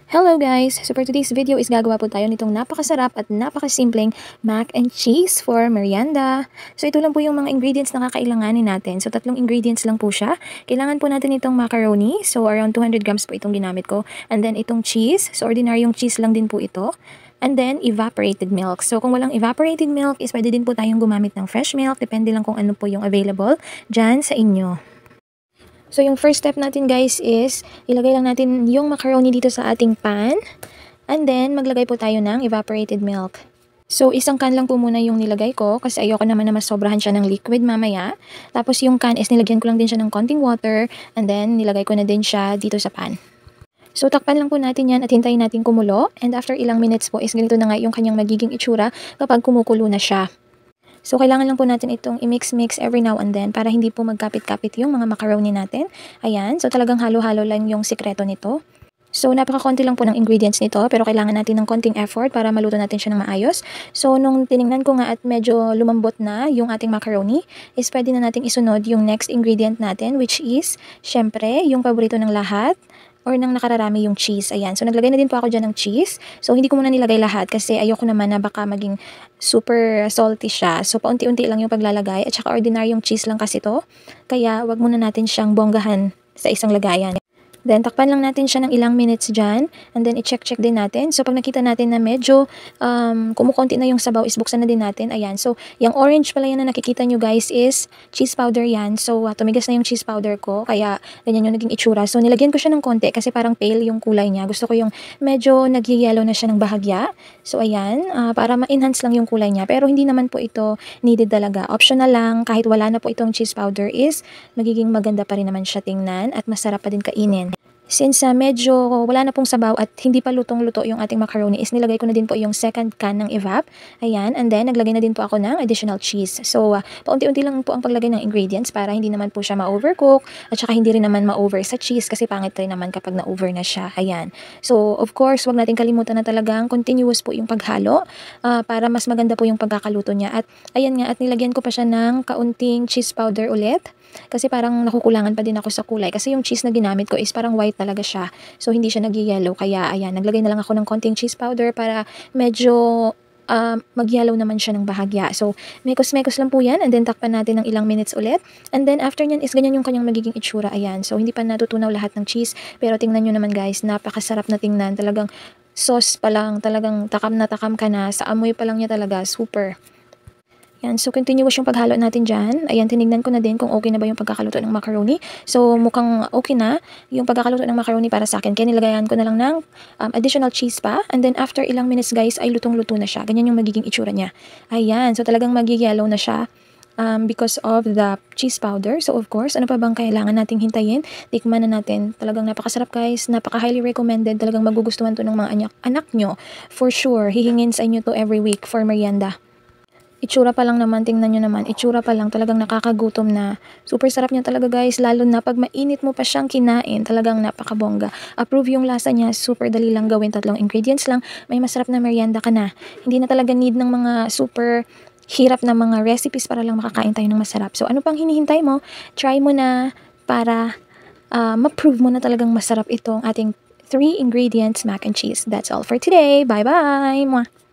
Hello guys! So for today's video is gagawa po tayo nitong napakasarap at napakasimpleng mac and cheese for merienda. So ito lang po yung mga ingredients na kakailanganin natin. So 3 ingredients lang po siya. Kailangan po natin itong macaroni. So around 200 grams po itong ginamit ko. And then itong cheese. So ordinaryong cheese lang din po ito. And then evaporated milk. So kung walang evaporated milk is pwede din po tayong gumamit ng fresh milk. Depende lang kung ano po yung available dyan sa inyo. So, yung first step natin guys is, ilagay lang natin yung macaroni dito sa ating pan. And then, maglagay po tayo ng evaporated milk. So, isang can lang po muna yung nilagay ko kasi ayoko naman na masobrahan siya ng liquid mamaya. Tapos, yung can is nilagyan ko lang din siya ng konting water. And then, nilagay ko na din siya dito sa pan. So, takpan lang po natin yan at hintayin natin kumulo. And after ilang minutes po is ganito na nga yung kanyang magiging itsura kapag kumukulo na siya. So, kailangan lang po natin itong i-mix-mix every now and then para hindi po magkapit-kapit yung mga macaroni natin. Ayan. So, talagang halo-halo lang yung sikreto nito. So, napaka-konti lang po ng ingredients nito pero kailangan natin ng konting effort para maluto natin siya ng maayos. So, nung tiningnan ko nga at medyo lumambot na yung ating macaroni, is pwede na nating isunod yung next ingredient natin which is, syempre, yung paborito ng lahat, or nang nakararami yung cheese. Ayan. So, naglagay na din po ako dyan ng cheese. So, hindi ko muna nilagay lahat kasi ayoko naman na baka maging super salty siya. So, paunti-unti lang yung paglalagay. At saka ordinaryong cheese lang kasi to. Kaya, wag muna natin siyang bonggahan sa isang lagayan. Then, takpan lang natin siya ng ilang minutes dyan. And then, i-check-check din natin. So, pag nakita natin na medyo kumukunti na yung sabaw, is buksan na din natin. Ayan. So, yung orange pala yan na nakikita nyo guys is cheese powder yan. So, tumigas na yung cheese powder ko. Kaya, ganyan yung naging itsura. So, nilagyan ko siya ng konti kasi parang pale yung kulay niya. Gusto ko yung medyo nag-yellow na siya ng bahagya. So, ayan. Para ma-enhance lang yung kulay niya. Pero, hindi naman po ito needed talaga. Optional lang. Kahit wala na po itong cheese powder is magiging maganda pa rin naman siya tingnan at masarap pa din kainin. Since medyo wala na pong sabaw at hindi pa lutong-luto yung ating macaroni is nilagay ko na din po yung second can ng evap. Ayan. And then, naglagay na din po ako ng additional cheese. So, paunti-unti lang po ang paglagay ng ingredients para hindi naman po siya ma-overcook at saka hindi rin naman ma-over sa cheese kasi pangit rin naman kapag na-over na siya. Ayan. So, of course, wag natin kalimutan na talagang continuous po yung paghalo para mas maganda po yung pagkakaluto niya. At, ayan nga, at nilagyan ko pa siya ng kaunting cheese powder ulit. Kasi parang nakukulangan pa din ako sa kulay. Kasi yung cheese na ginamit ko is parang white talaga siya. So, hindi siya nag-yellow. Kaya, ayan, naglagay na lang ako ng konting cheese powder para medyo mag-yellow naman siya ng bahagya. So, mekos-mekos lang po yan. And then, takpan natin ng ilang minutes ulit. And then, after nyan is ganyan yung kanyang magiging itsura. Ayan. So, hindi pa natutunaw lahat ng cheese. Pero, tingnan nyo naman guys, napakasarap na tingnan. Talagang sauce pa lang. Talagang takam na takam ka na. Sa amoy pa lang niya talaga. Super. Yan, so continuous yung paghalo natin dyan. Ayan, tinignan ko na din kung okay na ba yung pagkakaluto ng macaroni. So, mukhang okay na yung pagkakaluto ng macaroni para sa akin. Kaya nilagayan ko na lang ng additional cheese pa. And then, after ilang minutes guys, ay lutong-luto na siya. Ganyan yung magiging itsura niya. Ayan, so talagang mag-yellow na siya because of the cheese powder. So, of course, ano pa bang kailangan nating hintayin? Tikman na natin. Talagang napakasarap guys. Napaka-highly recommended. Talagang magugustuhan to ng mga anak nyo. For sure, hihingin sa inyo to every week for merienda. Itsura pa lang naman, tingnan nyo naman, itsura pa lang, talagang nakakagutom na. Super sarap niya talaga guys, lalo na pag mainit mo pa siyang kinain, talagang napakabongga. Approve yung lasa niya, super dali lang gawin, 3 ingredients lang, may masarap na merienda ka na. Hindi na talaga need ng mga super hirap na mga recipes para lang makakain tayo ng masarap. So ano pang hinihintay mo? Try mo na para ma-prove mo na talagang masarap itong ating 3 ingredients mac and cheese. That's all for today. Bye-bye!